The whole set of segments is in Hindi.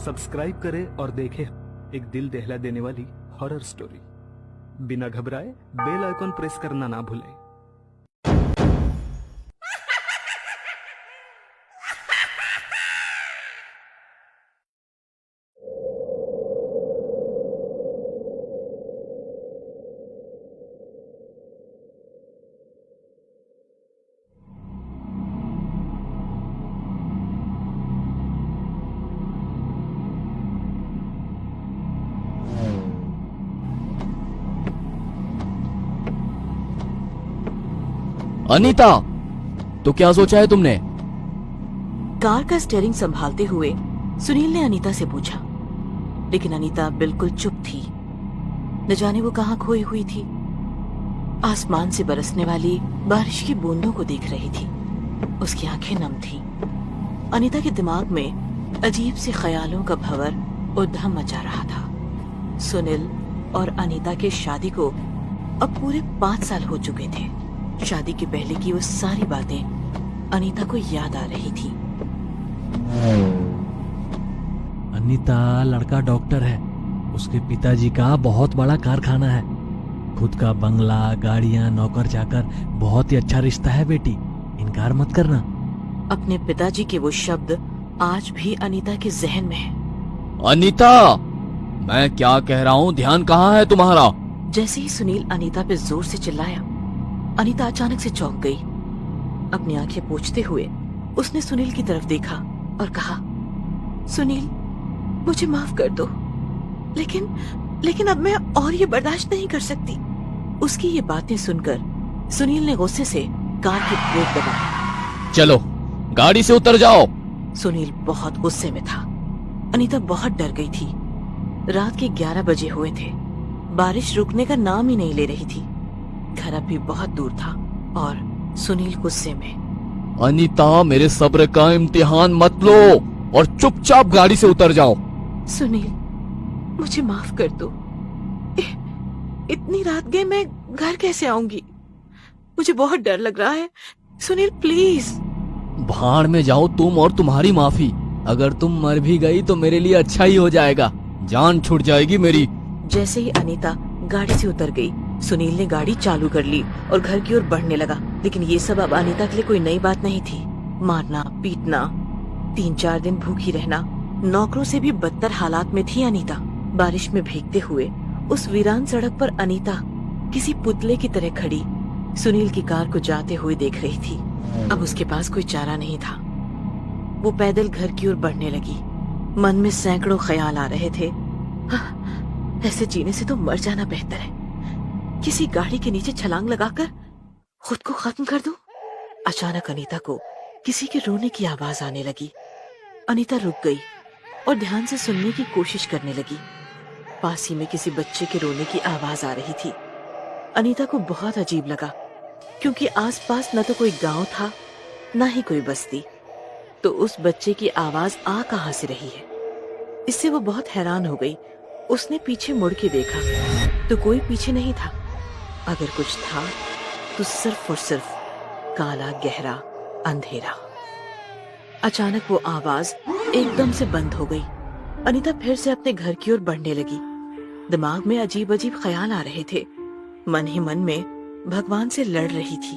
सब्सक्राइब करें और देखें एक दिल दहला देने वाली हॉरर स्टोरी। बिना घबराए बेल आइकॉन प्रेस करना ना भूलें। अनीता, तो क्या सोचा है तुमने? कार का स्टीयरिंग संभालते हुए सुनील ने अनीता से पूछा, लेकिन अनीता बिल्कुल चुप थी। न जाने वो कहाँ खोई हुई थी। आसमान से बरसने वाली बारिश की बूंदों को देख रही थी। उसकी आंखें नम थीं। अनीता के दिमाग में अजीब से ख्यालों का भंवर उद्यम मचा रहा था। सुनील और अनीता के शादी को अब पूरे 5 साल हो चुके थे। शादी के पहले की वो सारी बातें अनीता को याद आ रही थी। अनीता, लड़का डॉक्टर है। उसके पिताजी का बहुत बड़ा कारखाना है। खुद का बंगला, गाड़ियां, नौकर चाकर, बहुत ही अच्छा रिश्ता है बेटी, इनकार मत करना। अपने पिताजी के वो शब्द आज भी अनीता के जहन में है। अनीता, मैं क्या कह रहा हूँ, ध्यान कहाँ है तुम्हारा? जैसे ही सुनील अनीता पे जोर से चिल्लाया, अनीता अचानक से चौंक गई। अपनी आंखें पोंछते हुए उसने सुनील की तरफ देखा और कहा, सुनील, मुझे माफ कर दो, लेकिन अब मैं और ये बर्दाश्त नहीं कर सकती। उसकी ये बातें सुनकर सुनील ने गुस्से से कार की ब्रेक दबाई। चलो, गाड़ी से उतर जाओ। सुनील बहुत गुस्से में था। अनीता बहुत डर गई थी। रात के 11 बजे हुए थे। बारिश रुकने का नाम ही नहीं ले रही थी। घर अब भी बहुत दूर था और सुनील गुस्से में। अनीता, मेरे सब्र का इम्तिहान मत लो और चुपचाप गाड़ी से उतर जाओ। सुनील, मुझे माफ कर दो। इतनी रात गए मैं घर कैसे आऊंगी? मुझे बहुत डर लग रहा है। सुनील, प्लीज। भाड़ में जाओ तुम और तुम्हारी माफी। अगर तुम मर भी गई तो मेरे लिए अच्छा ही हो जाएगा। जान छूट जाएगी मेरी। जैसे ही अनीता गाड़ी से उतर गई, सुनील ने गाड़ी चालू कर ली और घर की ओर बढ़ने लगा। लेकिन ये सब अब अनीता के लिए कोई नई बात नहीं थी। मारना, पीटना, 3-4 दिन भूखी रहना, नौकरों से भी बदतर हालात में थी अनीता। बारिश में भीगते हुए उस वीरान सड़क पर अनीता किसी पुतले की तरह खड़ी सुनील की कार को जाते हुए देख रही थी। अब उसके पास कोई चारा नहीं था। वो पैदल घर की ओर बढ़ने लगी। मन में सैकड़ों ख्याल आ रहे थे। ऐसे जीने से तो मर जाना बेहतर है। किसी गाड़ी के नीचे छलांग लगाकर खुद को खत्म कर दूं। अचानक अनीता को किसी के रोने की आवाज आने लगी। अनीता रुक गई और ध्यान से सुनने की कोशिश करने लगी। पास ही में किसी बच्चे के रोने की आवाज आ रही थी। अनीता को बहुत अजीब लगा, क्योंकि आसपास न तो कोई गांव था, न ही कोई बस्ती। तो उस बच्चे की आवाज आ कहां से रही है? इससे वो बहुत हैरान हो गई। उसने पीछे मुड़ के देखा तो कोई पीछे नहीं था। अगर कुछ था तो सिर्फ और सिर्फ काला गहरा अंधेरा। अचानक वो आवाज एकदम से बंद हो गई। अनीता फिर से अपने घर की ओर बढ़ने लगी। दिमाग में अजीब अजीब ख्याल आ रहे थे। मन ही मन में भगवान से लड़ रही थी।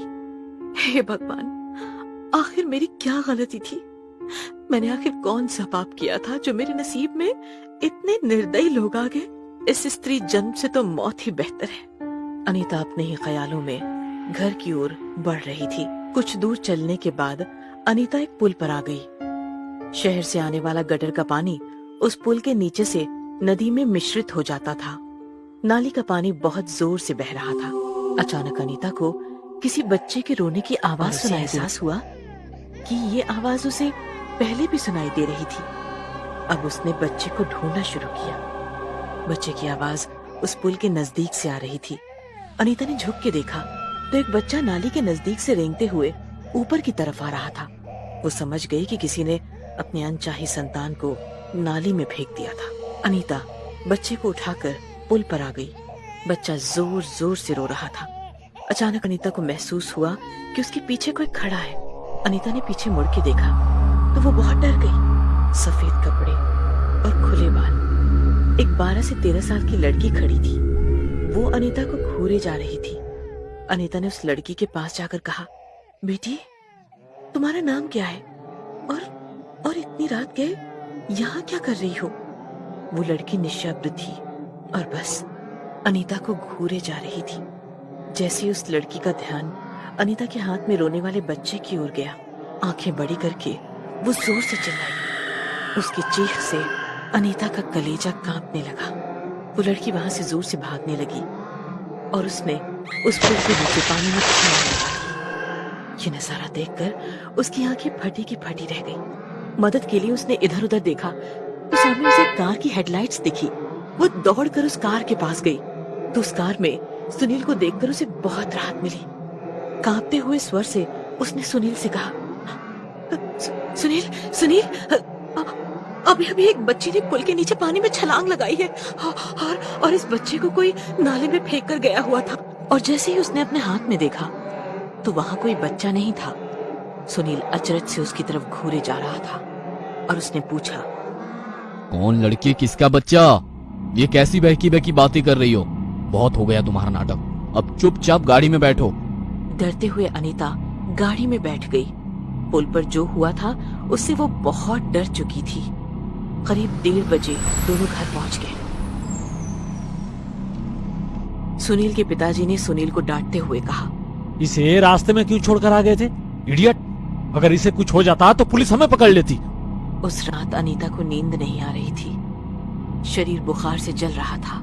हे भगवान, आखिर मेरी क्या गलती थी? मैंने आखिर कौन सा पाप किया था जो मेरे नसीब में इतने निर्दयी लोग आ गए? इस स्त्री जन्म से तो मौत ही बेहतर है। अनीता अपने ही ख्यालों में घर की ओर बढ़ रही थी। कुछ दूर चलने के बाद अनीता एक पुल पर आ गई। शहर से आने वाला गटर का पानी उस पुल के नीचे से नदी में मिश्रित हो जाता था। नाली का पानी बहुत जोर से बह रहा था। अचानक अनीता को किसी बच्चे के रोने की आवाज सुनाई। एहसास हुआ कि ये आवाज उसे पहले भी सुनाई दे रही थी। अब उसने बच्चे को ढूंढना शुरू किया। बच्चे की आवाज उस पुल के नजदीक से आ रही थी। अनीता ने झुक के देखा तो एक बच्चा नाली के नजदीक से रेंगते हुए ऊपर की तरफ आ रहा था। वो समझ गई कि किसी ने अपने अनचाही संतान को नाली में फेंक दिया था। अनीता बच्चे को उठाकर पुल पर आ गई। बच्चा जोर जोर से रो रहा था। अचानक अनीता को महसूस हुआ कि उसके पीछे कोई खड़ा है। अनीता ने पीछे मुड़ के देखा तो वो बहुत डर गई। सफेद कपड़े, और खुले बाल। एक 12 से 13 साल की लड़की खड़ी थी। वो अनीता को घूरे जा रही थी। अनीता ने उस लड़की के पास जाकर कहा, बेटी तुम्हारा नाम क्या है और इतनी रात गए यहाँ क्या कर रही हो? वो लड़की निशब्द थी और बस अनीता को घूरे जा रही थी। जैसे ही उस लड़की का ध्यान अनीता के हाथ में रोने वाले बच्चे की ओर गया, आंखें बड़ी करके वो जोर से चिल्लाई। उसकी चीख से अनीता का कलेजा कांपने लगा। वो लड़की वहां से जोर से भागने लगी और उसने उस पुल के नीचे पानी में छलांग लगा दी। ये नजारा देखकर उसकी आंखें फटी की फटी रह गई। मदद के लिए उसने इधर उधर देखा तो सामने उसे कार की हेडलाइट्स दिखी। वो दौड़कर उस कार के पास गई तो उस कार में सुनील को देखकर उसे बहुत राहत मिली। कांपते हुए स्वर से उसने सुनील से कहा, सुनील सुनील अभी अभी एक बच्ची ने पुल के नीचे पानी में छलांग लगाई है और इस बच्चे को कोई नाले में फेंक कर गया हुआ था। और जैसे ही उसने अपने हाथ में देखा तो वहां कोई बच्चा नहीं था। सुनील अचरज से उसकी तरफ घूरे जा रहा था और उसने पूछा, कौन लड़की, किसका बच्चा? ये कैसी बहकी बहकी बातें कर रही हो? बहुत हो गया तुम्हारा नाटक, अब चुपचाप गाड़ी में बैठो। डरते हुए अनीता गाड़ी में बैठ गई। पुल पर जो हुआ था उससे वो बहुत डर चुकी थी। करीब 1:30 बजे दोनों घर पहुंच गए। सुनील के पिताजी ने सुनील को डांटते हुए कहा, इसे रास्ते में क्यों छोड़कर आ गए थे? इडियट! अगर इसे कुछ हो जाता तो पुलिस हमें पकड़ लेती। उस रात अनीता को नींद नहीं आ रही थी। शरीर बुखार से जल रहा था।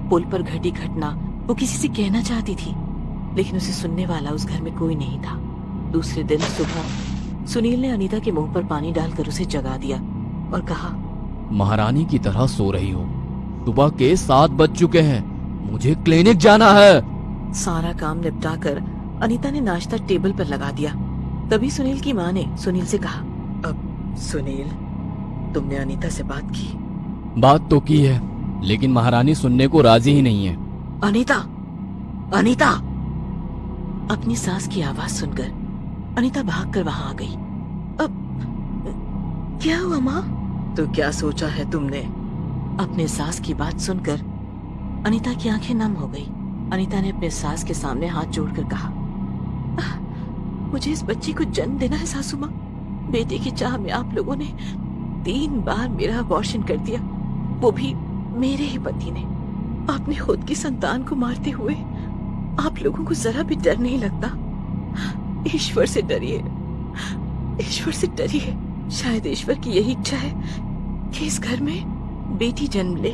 पुल पर घटी घटना वो किसी से कहना चाहती थी, लेकिन उसे सुनने वाला उस घर में कोई नहीं था। दूसरे दिन सुबह सुनील ने अनीता के मुंह पर पानी डालकर उसे जगा दिया और कहा, महारानी की तरह सो रही हो। सुबह के 7 बज चुके हैं, मुझे क्लिनिक जाना है। सारा काम निपटाकर अनीता ने नाश्ता टेबल पर लगा दिया। तभी सुनील की माँ ने सुनील से कहा, अब सुनील, तुमने अनीता से बात की? बात तो की है, लेकिन महारानी सुनने को राजी ही नहीं है। अनीता, अनीता! अपनी सास की आवाज सुनकर अनीता भागकर वहां आ गई। अब क्या हुआ माँ? तो क्या सोचा है तुमने? अपने सास की बात सुनकर अनीता की आंखें नम हो गई। अनीता ने अपने सास के सामने हाथ जोड़कर कहा, मुझे इस बच्ची को जन्म देना है सासू माँ। बेटे की चाह में आप लोगों ने 3 बार मेरा अबॉर्शन कर दिया, वो भी मेरे ही पति ने। आपने खुद की संतान को मारते हुए आप लोगों को जरा भी डर नहीं लगता? ईश्वर से डरिए, ईश्वर से डरिए। शायद ईश्वर की यही इच्छा है कि इस घर में बेटी जन्म ले।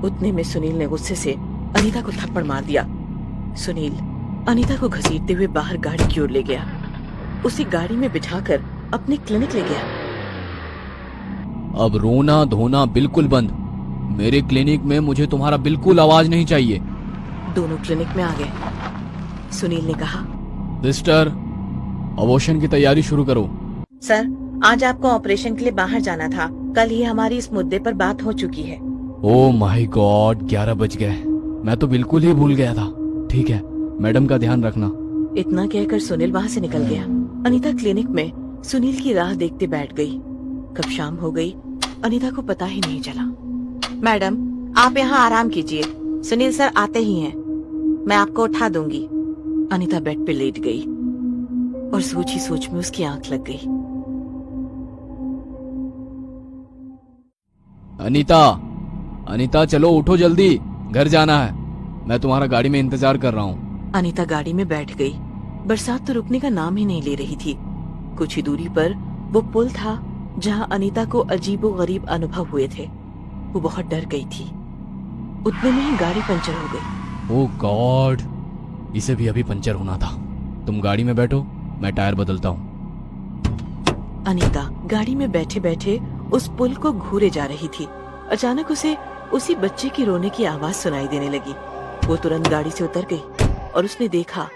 उतने में सुनील ने गुस्से से अनीता को थप्पड़ मार दिया। सुनील अनीता को घसीटते हुए बाहर गाड़ी की ओर ले गया। उसे गाड़ी में बिठाकर अपने क्लिनिक ले गया। अब रोना धोना बिल्कुल बंद। मेरे क्लिनिक में मुझे तुम्हारा बिल्कुल आवाज नहीं चाहिए। दोनों क्लिनिक में आ गए। सुनील ने कहा, सिस्टर, अबॉर्शन की तैयारी शुरू करो। सर, आज आपको ऑपरेशन के लिए बाहर जाना था। कल ही हमारी इस मुद्दे पर बात हो चुकी है। ओह माय गॉड, 11 बज गए। मैं तो बिल्कुल ही भूल गया था। ठीक है, मैडम का ध्यान रखना। इतना कहकर सुनील वहाँ से निकल गया। अनीता क्लिनिक में सुनील की राह देखते बैठ गई। कब शाम हो गई अनीता को पता ही नहीं चला। मैडम, आप यहाँ आराम कीजिए, सुनील सर आते ही हैं, मैं आपको उठा दूंगी। अनीता बेड पे लेट गई और सोच ही सोच में उसकी आंख लग गई। अनीता, अनीता चलो उठो जल्दी, घर जाना है। मैं तुम्हारा गाड़ी में इंतजार कर रहा हूँ। अनीता गाड़ी में बैठ गई। बरसात तो रुकने का नाम ही नहीं ले रही थी। कुछ ही दूरी पर वो पुल था जहाँ अनीता को अजीबो गरीब अनुभव हुए थे। वो बहुत डर गई थी। उतने में ही गाड़ी पंचर हो गई। ओह गॉड, इसे भी अभी पंचर होना था। तुम गाड़ी में बैठो, मैं टायर बदलता हूँ। अनीता गाड़ी में बैठे बैठे उस पुल को घूरे जा रही थी। अचानक उसे उसी बच्चे की रोने की आवाज सुनाई देने लगी। वो तुरंत गाड़ी से उतर गई और उसने देखा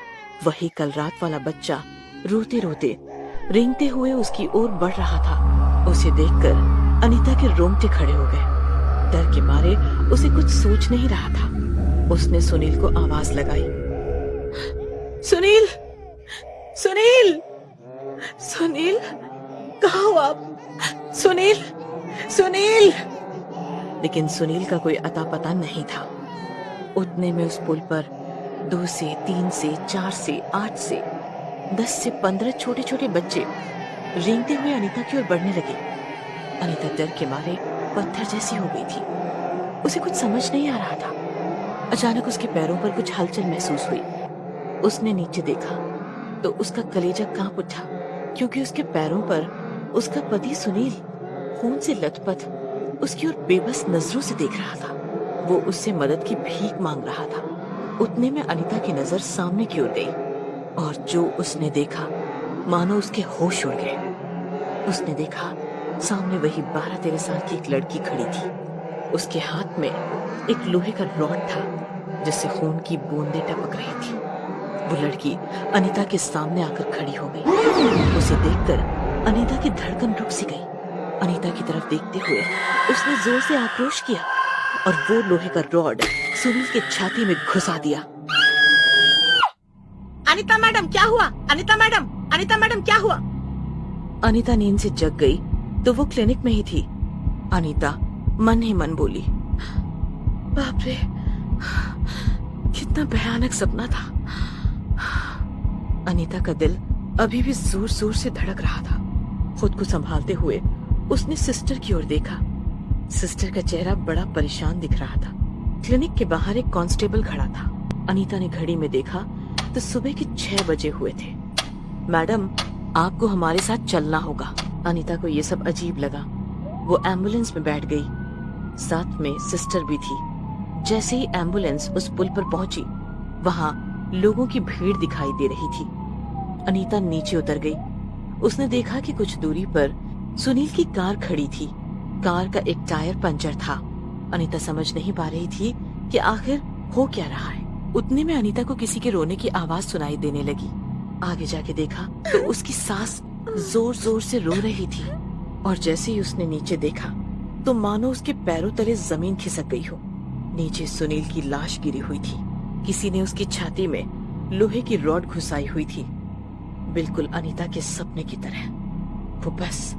वही कल रात वाला बच्चा रोते रोते रेंगते हुए उसकी ओर बढ़ रहा था। उसे देखकर अनीता के रोंगटे खड़े हो गए। डर के मारे उसे कुछ सोच नहीं रहा था। उसने सुनील को आवाज लगाई, सुनील, सुनील, सुनील, कहाँ हो आप? सुनील, सुनील। लेकिन सुनील का कोई अता पता नहीं था। उतने में उस पुल पर 2 से 3 से 4 से 8 से 10 से 15 छोटे छोटे बच्चे रेंगते हुए अनीता की ओर बढ़ने लगे। अनीता डर के मारे पत्थर जैसी हो गई थी। उसे कुछ समझ नहीं आ रहा था। अचानक उसके पैरों पर कुछ हलचल महसूस हुई। उसने नीचे देखा तो उसका कलेजा कांप उठा, क्योंकि उसके पैरों पर उसका पति सुनील खून से लथपथ उसकी ओर बेबस नजरों से देख रहा था। वो उससे मदद की भीख मांग रहा था। उतने में अनीता की नजर सामने की ओर गई और जो उसने देखा मानो उसके होश उड़ गए। उसने देखा सामने वही 12-13 साल की एक लड़की खड़ी थी। उसके हाथ में एक लोहे का रॉड था जिससे खून की बूंदें टपक रही थी। वो लड़की अनीता के सामने आकर खड़ी हो गई। उसे देखकर अनीता की धड़कन रुक सी गई। अनीता की तरफ देखते हुए उसने जोर से आक्रोश किया और वो लोहे का रॉड सुनील के छाती में घुसा दिया। अनीता मैडम क्या हुआ? अनीता मैडम क्या हुआ? अनीता नींद से जग गई तो वो क्लिनिक में ही थी। अनीता मन ही मन बोली, बाप रे, कितना भयानक सपना था। अनीता का दिल अभी भी जोर जोर से धड़क रहा था। खुद को संभालते हुए उसने सिस्टर की ओर देखा। सिस्टर का चेहरा बड़ा परेशान दिख रहा था। क्लिनिक के बाहर एक कांस्टेबल खड़ा था। अनीता ने घड़ी में देखा तो सुबह के 6 बजे हुए थे। मैडम, आपको हमारे साथ चलना होगा। अनीता को ये सब अजीब लगा। वो एम्बुलेंस में बैठ गई। साथ में सिस्टर भी थी। जैसे ही एम्बुलेंस उस पुल पर पहुंची, वहां लोगों की भीड़ दिखाई दे रही थी। अनीता नीचे उतर गई। उसने देखा कि कुछ दूरी पर सुनील की कार खड़ी थी। कार का एक टायर पंचर था। अनीता समझ नहीं पा रही थी कि आखिर हो क्या रहा है। उतने में अनीता को किसी के रोने की आवाज सुनाई देने लगी। आगे जाके देखा तो उसकी सास जोर जोर से रो रही थी और जैसे ही उसने नीचे देखा तो मानो उसके पैरों तले जमीन खिसक गई हो। नीचे सुनील की लाश गिरी हुई थी। किसी ने उसकी छाती में लोहे की रॉड घुसाई हुई थी, बिल्कुल अनीता के सपने की तरह। वो बस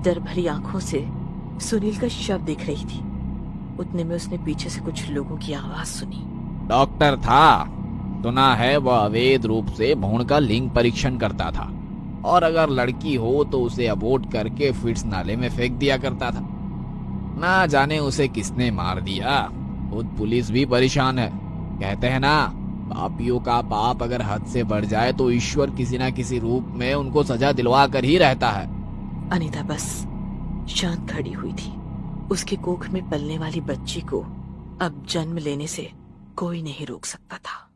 डर भरी आंखों से सुनील का शव देख रही थी। उतने में उसने पीछे से कुछ लोगों की आवाज सुनी। डॉक्टर था, सुना है वह अवैध रूप से भ्रूण का लिंग परीक्षण करता था और अगर लड़की हो तो उसे अबॉर्ट करके फिट्स नाले में फेंक दिया करता था। ना जाने उसे किसने मार दिया। खुद पुलिस भी परेशान है। कहते हैं ना, पापियों का पाप अगर हद से बढ़ जाए तो ईश्वर किसी न किसी रूप में उनको सजा दिलवा कर ही रहता है। अनीता बस शांत खड़ी हुई थी। उसके कोख में पलने वाली बच्ची को अब जन्म लेने से कोई नहीं रोक सकता था।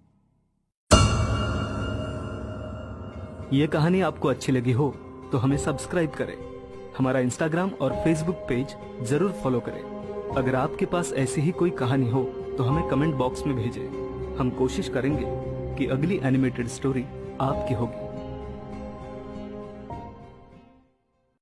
ये कहानी आपको अच्छी लगी हो तो हमें सब्सक्राइब करें। हमारा इंस्टाग्राम और फेसबुक पेज जरूर फॉलो करें। अगर आपके पास ऐसी ही कोई कहानी हो तो हमें कमेंट बॉक्स में भेजें। हम कोशिश करेंगे कि अगली एनिमेटेड स्टोरी आपकी होगी।